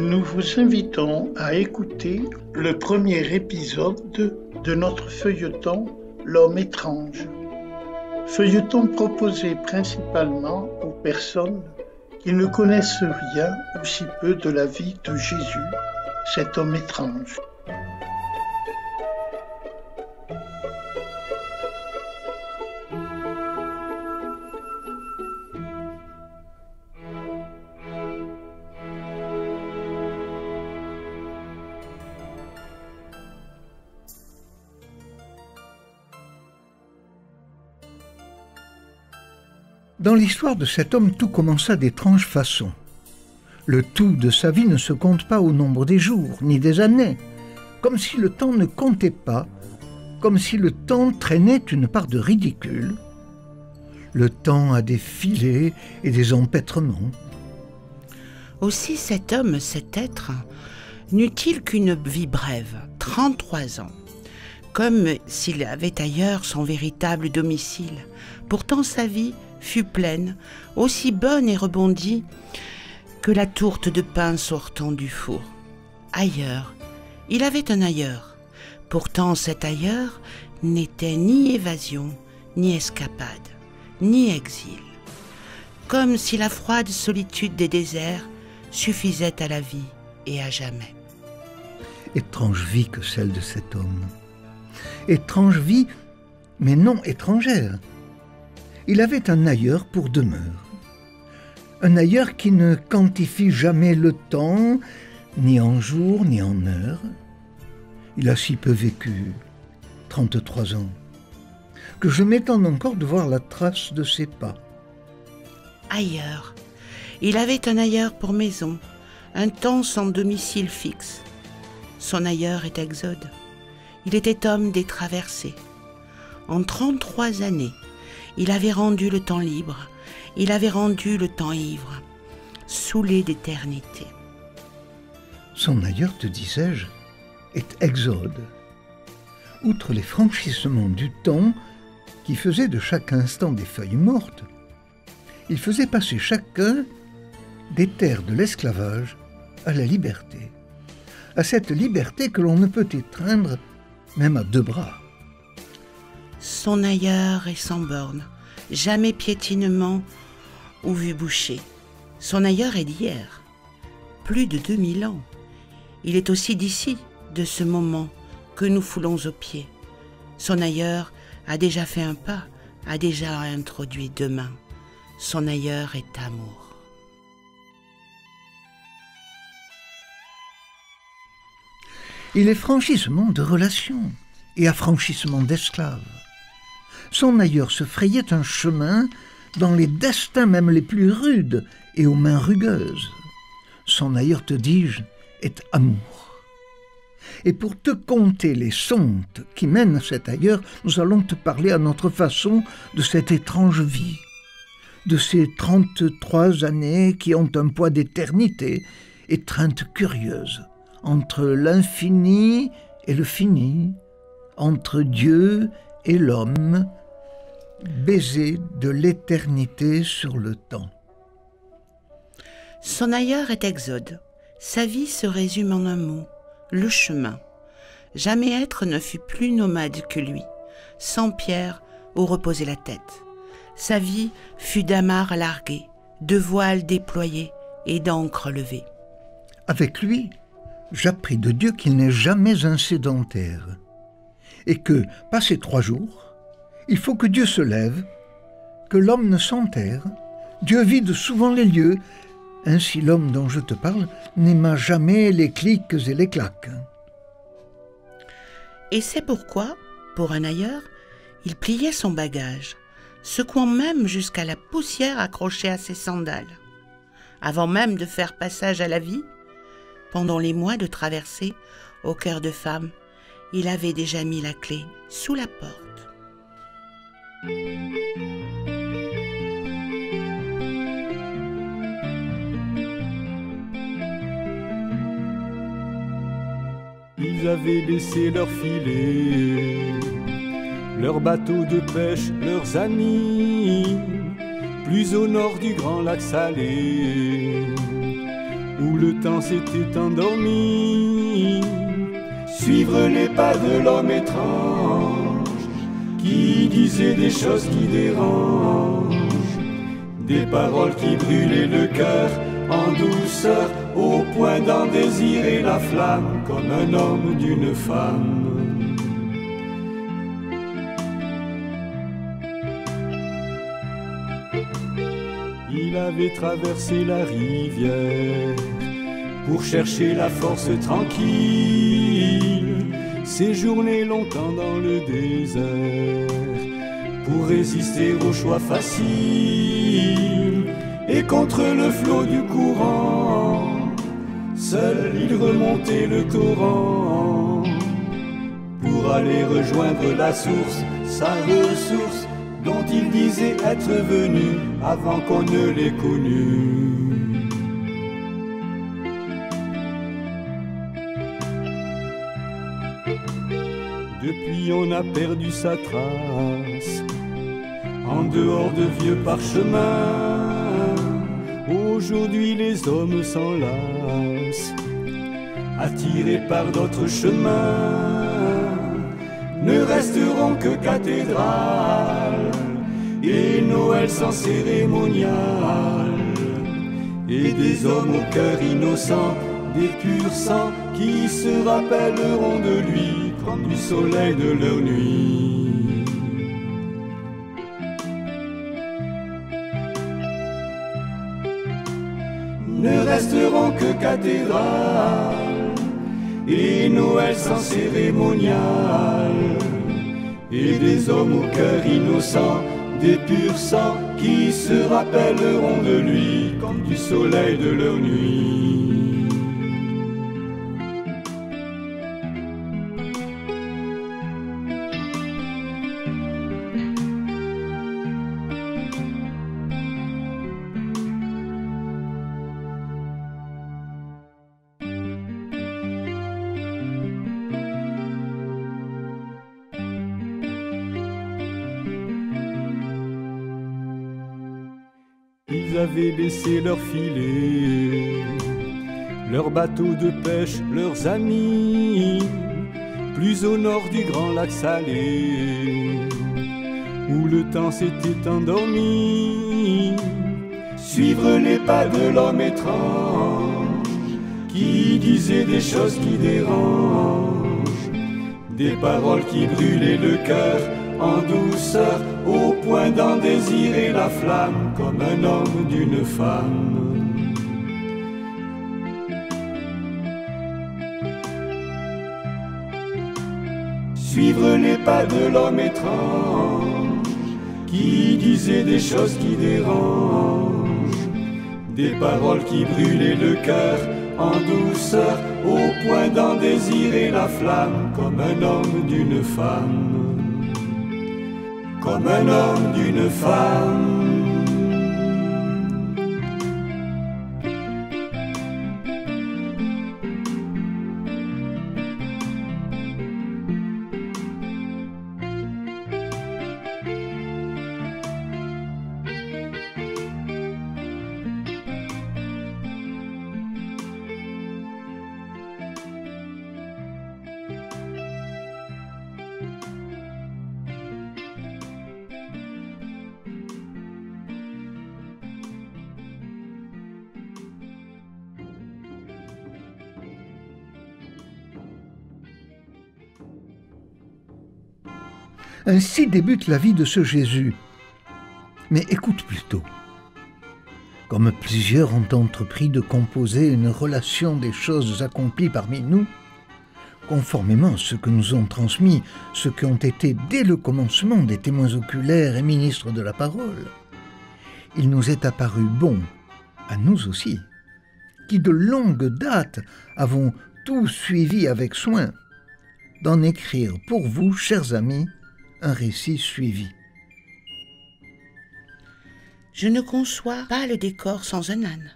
Nous vous invitons à écouter le premier épisode de notre feuilleton L'homme étrange. Feuilleton proposé principalement aux personnes qui ne connaissent rien ou si peu de la vie de Jésus, cet homme étrange. Dans l'histoire de cet homme, tout commença d'étranges façons. Le tout de sa vie ne se compte pas au nombre des jours, ni des années, comme si le temps ne comptait pas, comme si le temps traînait une part de ridicule. Le temps a des filets et des empêtrements. Aussi cet homme, cet être, n'eut-il qu'une vie brève, 33 ans, comme s'il avait ailleurs son véritable domicile. Pourtant sa vie fut pleine, aussi bonne et rebondie que la tourte de pain sortant du four. Ailleurs, il avait un ailleurs. Pourtant cet ailleurs n'était ni évasion, ni escapade, ni exil. Comme si la froide solitude des déserts suffisait à la vie et à jamais. Étrange vie que celle de cet homme. Étrange vie, mais non étrangère. Il avait un ailleurs pour demeure. Un ailleurs qui ne quantifie jamais le temps, ni en jours, ni en heures. Il a si peu vécu, 33 ans, que je m'étonne encore de voir la trace de ses pas. Ailleurs. Il avait un ailleurs pour maison, un temps sans domicile fixe. Son ailleurs est Exode. Il était homme des traversées. En 33 années, il avait rendu le temps libre, il avait rendu le temps ivre, saoulé d'éternité. Son ailleurs, te disais-je, est Exode. Outre les franchissements du temps qui faisaient de chaque instant des feuilles mortes, il faisait passer chacun des terres de l'esclavage à la liberté, à cette liberté que l'on ne peut étreindre même à deux bras. Son ailleurs est sans borne, jamais piétinement ou vue bouchée. Son ailleurs est d'hier, plus de 2000 ans. Il est aussi d'ici, de ce moment que nous foulons aux pieds. Son ailleurs a déjà fait un pas, a déjà introduit demain. Son ailleurs est amour. Il est franchissement de relations et affranchissement d'esclaves. Son ailleurs se frayait un chemin dans les destins même les plus rudes et aux mains rugueuses. Son ailleurs, te dis-je, est amour. Et pour te conter les sondes qui mènent à cet ailleurs, nous allons te parler à notre façon de cette étrange vie, de ces 33 années qui ont un poids d'éternité, étreinte curieuse, entre l'infini et le fini, entre Dieu et l'homme, baiser de l'éternité sur le temps. Son ailleurs est Exode. Sa vie se résume en un mot, le chemin. Jamais être ne fut plus nomade que lui, sans pierre où reposer la tête. Sa vie fut d'amarres larguées, de voiles déployés et d'ancres levées. Avec lui, j'appris de Dieu qu'il n'est jamais un sédentaire et que, passés 3 jours, il faut que Dieu se lève, que l'homme ne s'enterre. Dieu vide souvent les lieux. Ainsi l'homme dont je te parle n'aima jamais les clics et les claques. Et c'est pourquoi, pour un ailleurs, il pliait son bagage, secouant même jusqu'à la poussière accrochée à ses sandales. Avant même de faire passage à la vie, pendant les mois de traversée, au cœur de femme, il avait déjà mis la clé sous la porte. Ils avaient laissé leurs filets, leurs bateaux de pêche, leurs amis, plus au nord du grand lac salé. où le temps s'était endormi. Suivre les pas de l'homme étrange qui disait des choses qui dérangent, des paroles qui brûlaient le cœur en douceur, au point d'en désirer la flamme comme un homme d'une femme. Il avait traversé la rivière pour chercher la force tranquille, séjourner longtemps dans le désert pour résister au choix facile. Et contre le flot du courant, seul il remontait le torrent pour aller rejoindre la source, sa ressource dont il disait être venu avant qu'on ne l'ait connu. Depuis on a perdu sa trace, en dehors de vieux parchemins. Aujourd'hui les hommes s'enlacent, attirés par d'autres chemins. Ne resteront que cathédrales et Noël sans cérémonial, et des hommes au cœur innocent, des purs sangs qui se rappelleront de lui comme du soleil de leur nuit. Ne resteront que cathédrales et Noël sans cérémonial, et des hommes au cœur innocent, des purs sangs qui se rappelleront de lui comme du soleil de leur nuit. Ils avaient laissé leurs filets, leurs bateaux de pêche, leurs amis, plus au nord du grand lac salé, où le temps s'était endormi. Suivre les pas de l'homme étrange qui disait des choses qui dérangent, des paroles qui brûlaient le cœur en douceur, au point d'en désirer la flamme comme un homme d'une femme. Suivre les pas de l'homme étrange qui disait des choses qui dérangent, des paroles qui brûlaient le cœur en douceur, au point d'en désirer la flamme comme un homme d'une femme. Comme un homme d'une femme. Ainsi débute la vie de ce Jésus. Mais écoute plutôt. Comme plusieurs ont entrepris de composer une relation des choses accomplies parmi nous, conformément à ce que nous ont transmis ceux qui ont été dès le commencement des témoins oculaires et ministres de la parole, il nous est apparu bon, à nous aussi, qui de longue date avons tout suivi avec soin, d'en écrire pour vous, chers amis, un récit suivi. Je ne conçois pas le décor sans un âne.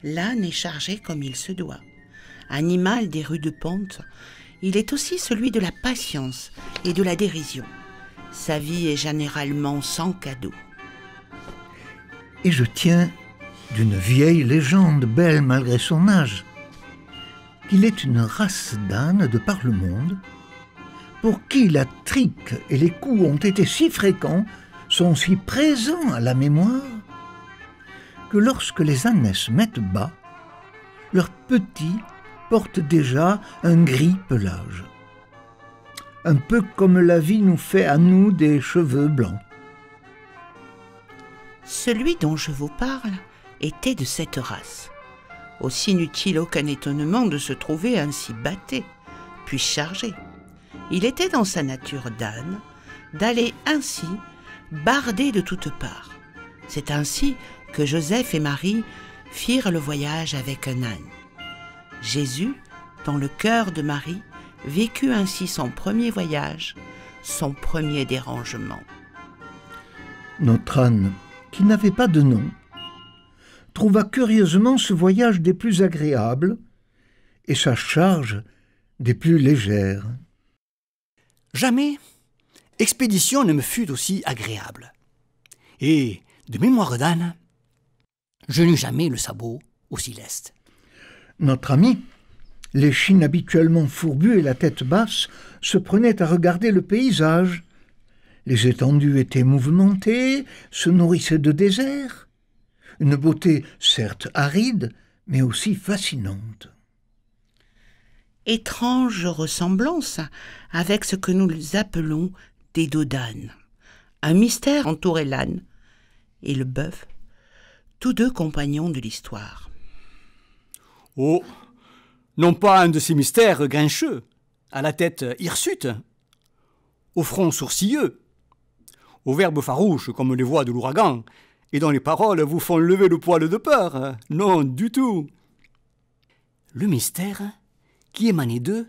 L'âne est chargé comme il se doit. Animal des rues de Ponte, il est aussi celui de la patience et de la dérision. Sa vie est généralement sans cadeau. Et je tiens d'une vieille légende belle malgré son âge, qu'il est une race d'ânes de par le monde, pour qui la trique et les coups ont été si fréquents, sont si présents à la mémoire, que lorsque les ânesses mettent bas, leurs petits portent déjà un gris pelage, un peu comme la vie nous fait à nous des cheveux blancs. Celui dont je vous parle était de cette race. Aussi n'eut-il aucun étonnement de se trouver ainsi bâté, puis chargé. Il était dans sa nature d'âne, d'aller ainsi bardé de toutes parts. C'est ainsi que Joseph et Marie firent le voyage avec un âne. Jésus, dans le cœur de Marie, vécut ainsi son premier voyage, son premier dérangement. Notre âne, qui n'avait pas de nom, trouva curieusement ce voyage des plus agréables et sa charge des plus légères. Jamais expédition ne me fut aussi agréable. Et, de mémoire d'âne, je n'eus jamais le sabot aussi leste. Notre ami, l'échine habituellement fourbue et la tête basse, se prenait à regarder le paysage. Les étendues étaient mouvementées, se nourrissaient de désert. Une beauté certes aride, mais aussi fascinante. Étrange ressemblance avec ce que nous appelons des dos d'âne. Un mystère entourait l'âne et le bœuf, tous deux compagnons de l'histoire. Oh, non pas un de ces mystères grincheux, à la tête hirsute, au front sourcilleux, aux verbes farouches comme les voix de l'ouragan, et dont les paroles vous font lever le poil de peur. Non, du tout. Le mystère qui émanait d'eux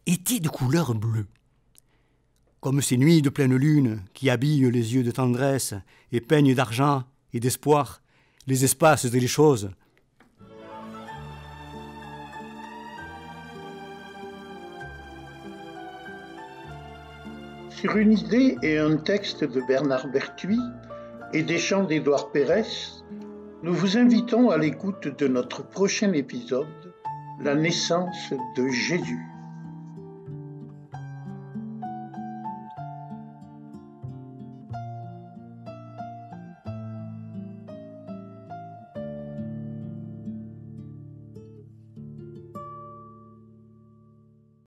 était de couleur bleue, comme ces nuits de pleine lune qui habillent les yeux de tendresse et peignent d'argent et d'espoir les espaces et les choses. Sur une idée et un texte de Bernard Berthuis et des chants d'Édouard Pérez, nous vous invitons à l'écoute de notre prochain épisode, La naissance de Jésus.